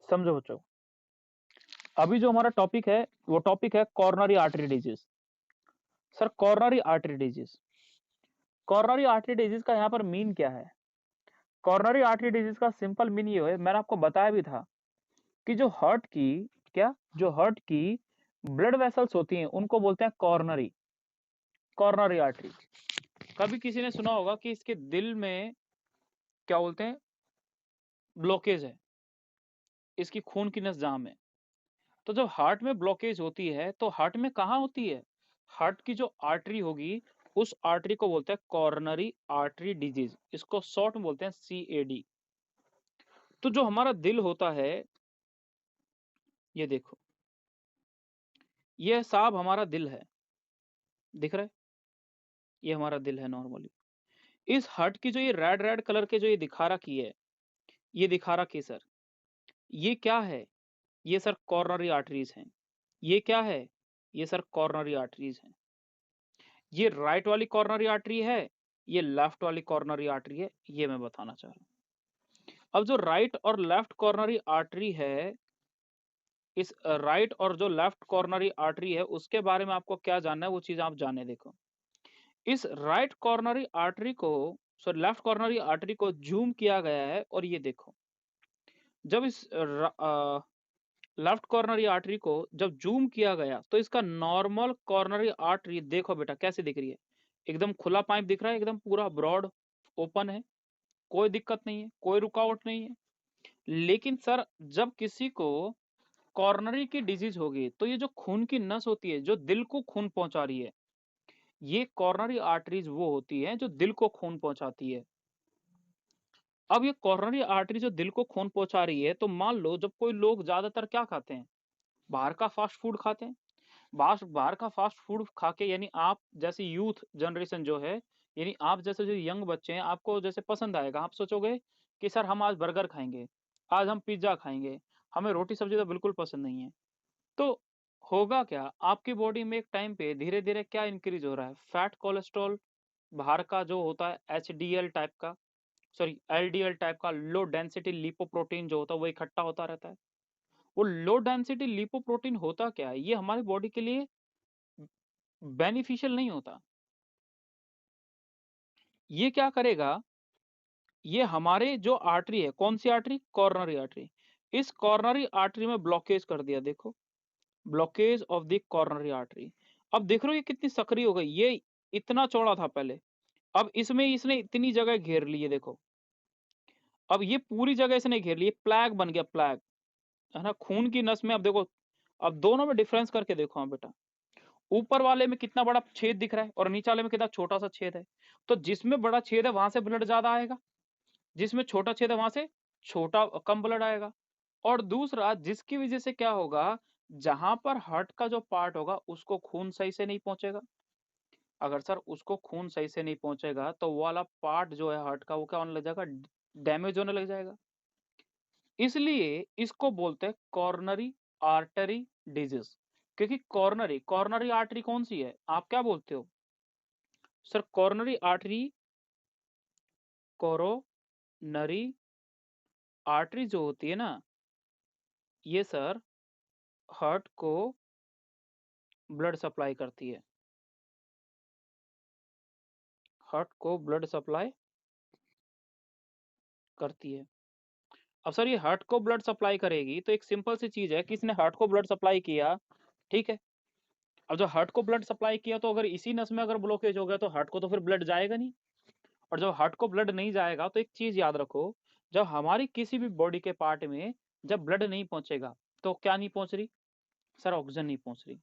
समझो बच्चों, अभी जो हमारा टॉपिक है वो टॉपिक है coronary artery disease. Sir coronary artery disease, coronary artery disease का यहाँ पर मीन क्या है? कॉर्नरी आर्टरी डिजीज का सिंपल मीन ये है, मैंने आपको बताया भी था कि जो हार्ट की क्या जो हार्ट की ब्लड वेसल्स होती हैं उनको बोलते हैं कॉर्नरी कॉर्नरी आर्टरी। कभी किसी ने सुना होगा कि इसके दिल में क्या बोलते हैं, ब्लॉकेज है, इसकी खून की नस जाम है। तो जब हार्ट में ब्लॉकेज होती है तो हार्ट में कहाँ होती है? हार्ट की जो आर्टरी होगी उस आर्टरी को बोलते हैं कॉर्नरी आर्टरी डिजीज, इसको शॉर्ट में बोलते हैं CAD। तो जो हमारा दिल होता है, ये देखो, ये साहब हमारा दिल है, दिख रहा है? ये हमारा दिल है नॉर्मली। इस हार्ट की जो ये रेड रेड कलर के जो ये दिखा रखी है, ये दिखा रखी सर, ये क्या है? ये सर कॉर्नरी आर्टरीज हैं। ये क्या है? ये सर कॉर्नरी आर्टरीज हैं। ये राइट वाली कॉर्नरी आर्टरी है, ये लेफ्ट वाली कॉर्नरी आर्टरी है, ये मैं बताना चाह रहा हूं। अब जो राइट और लेफ्ट कॉर्नरी आर्टरी है, इस राइट और जो लेफ्ट कॉर्नरी आर्टरी है उसके बारे में आपको क्या जानना है वो चीज आप जाने। देखो, इस राइट कॉर्नरी आर्टरी को, सॉरी लेफ्ट कॉर्नरी आर्टरी को जूम किया गया है और ये देखो, जब इस लेफ्ट कॉर्नरी आर्टरी को जब जूम किया गया तो इसका नॉर्मल कॉर्नरी आर्टरी देखो बेटा कैसे दिख रही है, एकदम खुला पाइप दिख रहा है, एकदम पूरा ब्रॉड ओपन है, कोई दिक्कत नहीं है, कोई रुकावट नहीं है। लेकिन सर जब किसी को कॉर्नरी की डिजीज होगी तो ये जो खून की नस होती है जो दिल को खून पहुंचा रही है, ये कॉर्नरी आर्टरीज वो होती है जो दिल को खून पहुंचाती है। अब ये कॉर्नरी आर्टरी जो दिल को खून पहुंचा रही है, तो मान लो जब कोई लोग ज्यादातर क्या खाते हैं, बाहर का फास्ट फूड खाते हैं। बाहर का फास्ट फूड खा के, यानी आप जैसे यूथ जनरेशन जो है, यानी आप जैसे जो यंग बच्चे हैं, आपको जैसे पसंद आएगा, आप सोचोगे कि सर हम आज बर्गर खाएंगे, आज हम पिज्जा खाएंगे, हमें रोटी सब्जी तो बिल्कुल पसंद नहीं है। तो होगा क्या, आपकी बॉडी में एक टाइम पे धीरे धीरे क्या इंक्रीज हो रहा है, फैट कोलेस्ट्रॉल, बाहर का जो होता है HDL टाइप का, सॉरी LDL टाइप का लो डेंसिटी लिपोप्रोटीन जो होता है वो इकट्ठा होता रहता है। वो लो डेंसिटी लिपोप्रोटीन होता क्या है, ये हमारी बॉडी के लिए बेनिफिशियल नहीं होता। ये क्या करेगा, ये हमारे जो आर्टरी है, कौन सी आर्टरी, कॉर्नरी आर्टरी, इस कॉर्नरी आर्टरी में ब्लॉकेज कर दिया। देखो, blockage of the coronary artery. अब देख रहे हो ये कितनी सक्रिय हो गई, ये इतना चौड़ा था पहले, अब इसमें इसने इतनी जगह घेर ली है। देखो, अब ये पूरी जगह इसने घेर ली, प्लैग बन गया, प्लैग है ना, खून की नस में। अब देखो, अब दोनों में डिफरेंस करके देखो, हाँ बेटा, ऊपर वाले में कितना बड़ा छेद दिख रहा है और नीचे वाले में कितना छोटा सा छेद है। तो जिसमें बड़ा छेद है वहां से ब्लड ज्यादा आएगा, जिसमें छोटा छेद है वहां से छोटा कम ब्लड आएगा। और दूसरा, जिसकी वजह से क्या होगा, जहां पर हार्ट का जो पार्ट होगा उसको खून सही से नहीं पहुंचेगा। अगर सर उसको खून सही से नहीं पहुंचेगा तो वो वाला पार्ट जो है हार्ट का, वो क्या होने लग जाएगा, डैमेज होने लग जाएगा। इसलिए इसको बोलते हैं कॉर्नरी आर्टरी डिजीज। क्योंकि कॉर्नरी कॉर्नरी आर्टरी कौन सी है, आप क्या बोलते हो sir? Coronary artery, coronary artery जो होती है ना, ये सर हार्ट को ब्लड सप्लाई करती है, हार्ट को ब्लड सप्लाई करती है। अब सर ये हार्ट को ब्लड सप्लाई करेगी तो एक सिंपल सी चीज है कि इसने हार्ट को ब्लड सप्लाई किया, ठीक है। अब जब हार्ट को ब्लड सप्लाई किया तो अगर इसी नस में अगर ब्लॉकेज हो गया तो हार्ट को तो फिर ब्लड जाएगा नहीं। और जब हार्ट को ब्लड नहीं जाएगा तो एक चीज याद रखो, जब हमारी किसी भी बॉडी के पार्ट में जब ब्लड नहीं पहुंचेगा तो क्या नहीं पहुंच रही सर, ऑक्सीजन नहीं पहुंच रही।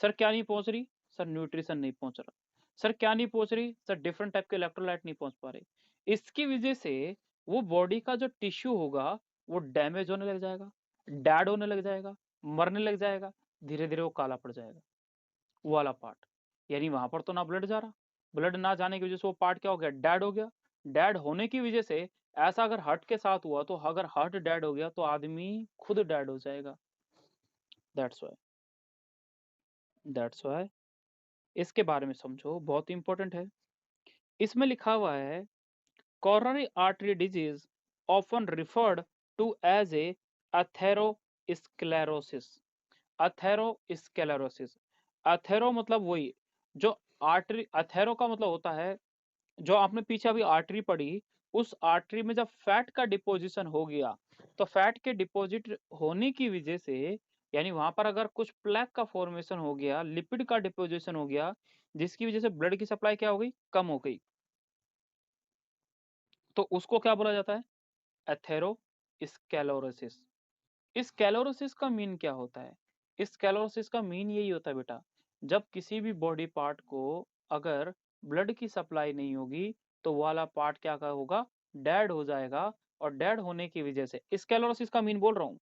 सर क्या नहीं पहुंच रही सर, न्यूट्रिशन नहीं पहुंच रहा। सर क्या नहीं पहुंच रही सर, डिफरेंट टाइप के इलेक्ट्रोलाइट नहीं पहुंच पा रहे। इसकी वजह से वो बॉडी का जो टिश्यू होगा वो डैमेज होने लग जाएगा, डैड होने लग जाएगा, मरने लग जाएगा, धीरे धीरे वो काला पड़ जाएगा, वो वाला पार्ट। यानी वहां पर तो ना ब्लड जा रहा, ब्लड ना जाने की वजह से वो पार्ट क्या हो गया, डैड हो गया। डैड होने की वजह से, ऐसा अगर हार्ट के साथ हुआ तो अगर हार्ट डैड हो गया तो आदमी खुद डैड हो जाएगा। दैट्स वाई, दैट्स वाई इसके बारे में समझो, बहुत इंपॉर्टेंट है। इसमें लिखा हुआ है coronary artery disease often referred to as a atherosclerosis. Atherosclerosis, athero मतलब वही जो आर्टरी, एथेरो का मतलब होता है जो आपने पीछे अभी आर्टरी पढ़ी, उस आर्टरी में जब फैट का डिपोजिशन हो गया, तो फैट के डिपॉजिट होने की वजह से, यानी वहां पर अगर कुछ प्लेक का फॉर्मेशन हो गया, लिपिड का डिपोजिशन हो गया, जिसकी वजह से ब्लड की सप्लाई क्या हो गई, कम हो गई, तो उसको क्या बोला जाता है, एथेरोस्क्लेरोसिस। इस कैलोरोसिस का मीन क्या होता है, इस कैलोरोसिस का मीन यही होता है बेटा, जब किसी भी बॉडी पार्ट को अगर ब्लड की सप्लाई नहीं होगी, तो वो वाला पार्ट क्या का होगा, डेड हो जाएगा, और डेड होने की वजह से, इस कैलोरोसिस का मीन बोल रहा हूं,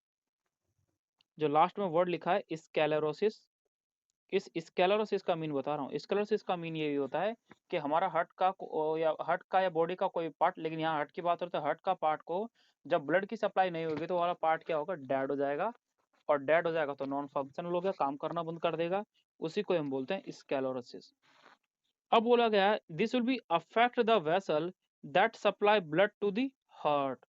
जो लास्ट में वर्ड लिखा है इस कैलोरोसिस, इस स्क्लेरोसिस का मीन बता रहा हूँ। स्क्लेरोसिस का मीन यही होता है कि हमारा हार्ट का या बॉडी का कोई पार्ट, लेकिन यहाँ हार्ट की बात होती है, हार्ट का पार्ट को जब ब्लड की सप्लाई नहीं होगी, तो वाला पार्ट क्या होगा, डेड हो जाएगा, और डेड हो जाएगा तो नॉन फंक्शनल हो गया, काम करना बंद कर देगा, उसी को हम बोलते हैं स्क्लेरोसिस। अब बोला गया है this will be affect the vessel that supply blood to the heart.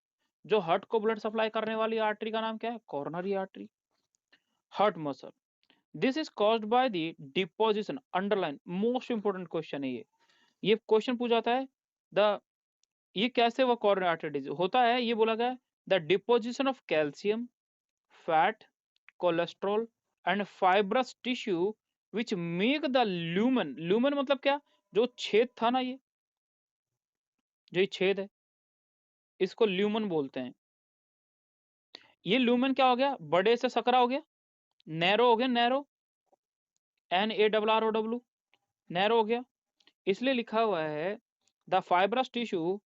जो हार्ट को ब्लड सप्लाई करने वाली आर्टरी का नाम क्या है, coronary artery. Heart muscle, this is caused by the deposition, underline, most important question है ये क्वेश्चन पूछा जाता है, द ये कैसे वो कोरोनरी आर्टरी डिजीज होता है, ये बोला गया the deposition of calcium, fat, cholesterol and fibrous tissue which make the lumen, lumen मतलब क्या, जो छेद था ना, ये जो ये छेद है, इसको ल्यूमन बोलते हैं। ये ल्यूमन क्या हो गया, बड़े से सकरा हो गया, नैरो हो गया, नैरो, NARROW, नैरो हो गया, इसलिए लिखा हुआ है the fibrous tissue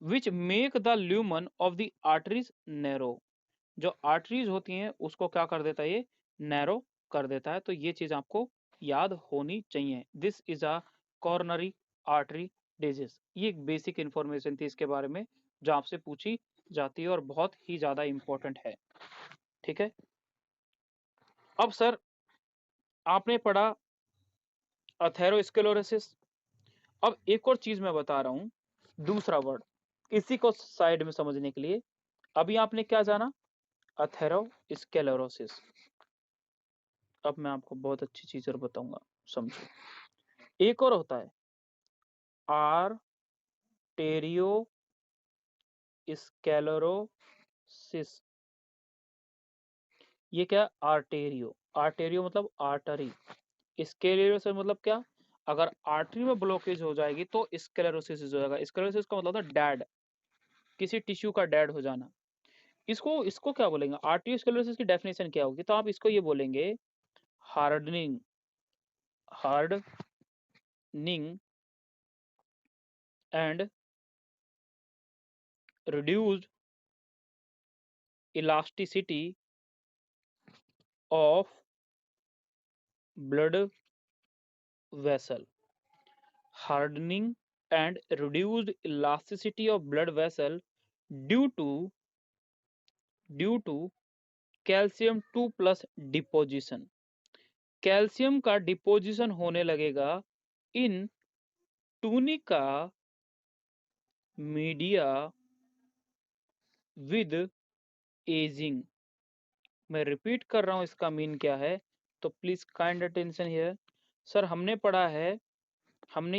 which make the lumen of the arteries narrow. जो आर्टरीज होती हैं उसको क्या कर देता है, ये नैरो कर देता है, तो ये चीज आपको याद होनी चाहिए। This is a coronary artery disease. ये एक बेसिक इंफॉर्मेशन थी इसके बारे में, जो आपसे पूछी जाती है और बहुत ही ज्यादा इंपॉर्टेंट है, ठीक है। अब सर आपने पढ़ा अथेरोस्क्लेरोसिस, अब एक और चीज मैं बता रहा हूं, दूसरा वर्ड, इसी को साइड में समझने के लिए। अभी आपने क्या जाना, अथेरोस्क्लेरोसिस, अब मैं आपको बहुत अच्छी चीज और बताऊंगा, समझो। एक और होता है आर्टेरियोस्क्लेरोसिस। ये क्या, आर्टेरियो, आर्टेरियो मतलब आर्टरी, स्क्लेरोसिस मतलब क्या, अगर आर्टरी में ब्लॉकेज हो जाएगी तो स्क्लेरोसिस हो जाएगा। स्क्लेरोसिस का मतलब होता है डेड, किसी टिश्यू का डेड हो जाना। इसको इसको क्या बोलेंगे, आर्टियोस्क्लेरोसिस की डेफिनेशन क्या होगी, तो आप इसको ये बोलेंगे hardening, hardening and reduced elasticity of blood vessel, hardening and reduced elasticity of blood vessel due to calcium 2 plus deposition। Calcium का डिपोजिशन होने लगेगा इन टूनिका मीडिया विद एजिंग। मैं रिपीट कर रहा हूं इसका मीन क्या है, तो please kind attention here. Sir हमने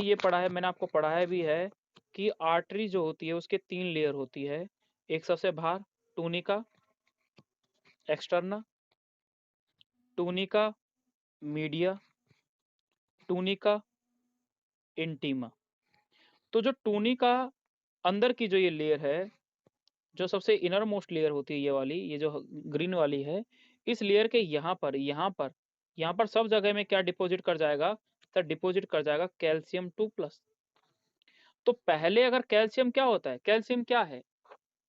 ये पढ़ा है, मैंने आपको पढ़ाया भी है कि आर्टरी जो होती है उसके 3 लेयर होती है। एक सबसे बाहर tunica externa, tunica media, tunica intima. तो जो टूनिका अंदर की जो ये लेयर है, जो सबसे इनर मोस्ट लेयर होती है, ये वाली, ये जो ग्रीन वाली है, इस लेयर के यहाँ पर सब जगह में क्या डिपॉजिट कर जाएगा, तो डिपॉजिट कर जाएगा कैल्शियम 2 प्लस। तो पहले अगर कैल्शियम क्या होता है, कैल्शियम क्या है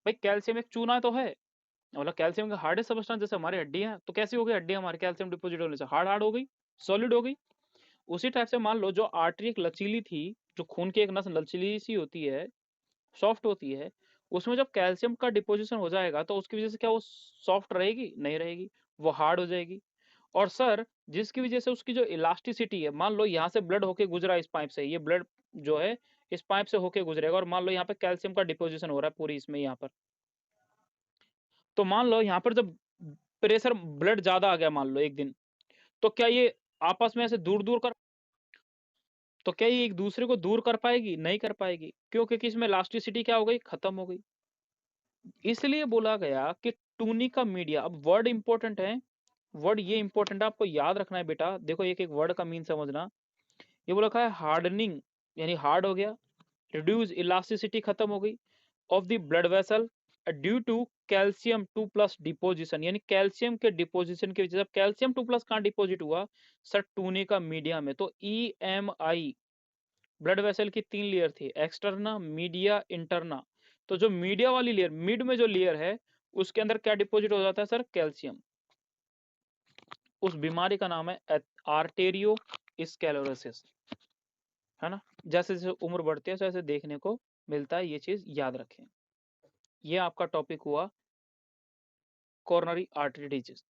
भाई, कैल्शियम एक चूना तो है, मतलब कैल्शियम का हार्डेस्ट सब्सटेंस, जैसे हमारी हड्डियां हैं, तो कैसी हो गई हड्डी हमारी, कैल्शियम डिपॉजिट होने से हार्ड हार्ड हो गई, सॉलिड हो गई। उसी टाइप से मान लो जो आर्टरी एक लचीली थी, जो खून की एक नस लचीली सी होती है, सॉफ्ट होती है, उसमें जब कैल्शियम का डिपोजिशन हो जाएगा तो उसकी वजह से क्या वो सॉफ्ट रहेगी, नहीं रहेगी, वो हार्ड हो जाएगी। और सर जिसकी वजह से उसकी जो इलास्टिसिटी है, मान लो यहाँ से ब्लड होके गुजरा इस पाइप से, ये ब्लड जो है इस पाइप से होके गुजरेगा, और मान लो यहाँ पे कैल्शियम का डिपोजिशन हो रहा है पूरी इसमें यहाँ पर, तो मान लो यहाँ पर जब प्रेशर ब्लड ज़्यादा आ गया मान लो एक दिन, तो क्या ये आपस में ऐसे दूर-दूर कर तो क्या ये एक-दूसरे को दूर कर पाएगी? नहीं कर पाएगी। क्यों? क्योंकि इसमें इलास्टिसिटी क्या हो गई? खत्म हो गई। इसलिए बोला गया कि टूनिका मीडिया, अब वर्ड इंपॉर्टेंट है, वर्ड ये इंपॉर्टेंट है, आपको याद रखना है बेटा। देखो एक-एक वर्ड का मीन समझना। ये बोला रखा है हार्डनिंग, यानी हार्ड हो गया, रिड्यूस इलास्टिसिटी खत्म हो गई of the blood vessel due to calcium 2+ deposition, यानी कैल्शियम के डिपोजिशन की वजह से। अब कैल्शियम 2+ कहाँ डिपॉजिट हुआ? सर टूनिका मीडिया में। तो EMI ब्लड वेसल की 3 लेयर थी, एक्सटर्ना, मीडिया, इंटरना। तो जो मीडिया वाली लेयर, मिड में जो लेयर है, उसके अंदर क्या डिपॉजिट हो जाता है सर? कैल्शियम। उस बीमारी का नाम है आर्टेरियो स्क्लेरोसिस, है ना? जैसे जैसे उम्र बढ़ती है वैसे देखने को मिलता है, ये चीज याद रखें। ये आपका टॉपिक हुआ कोरोनरी आर्टरी डिजीज।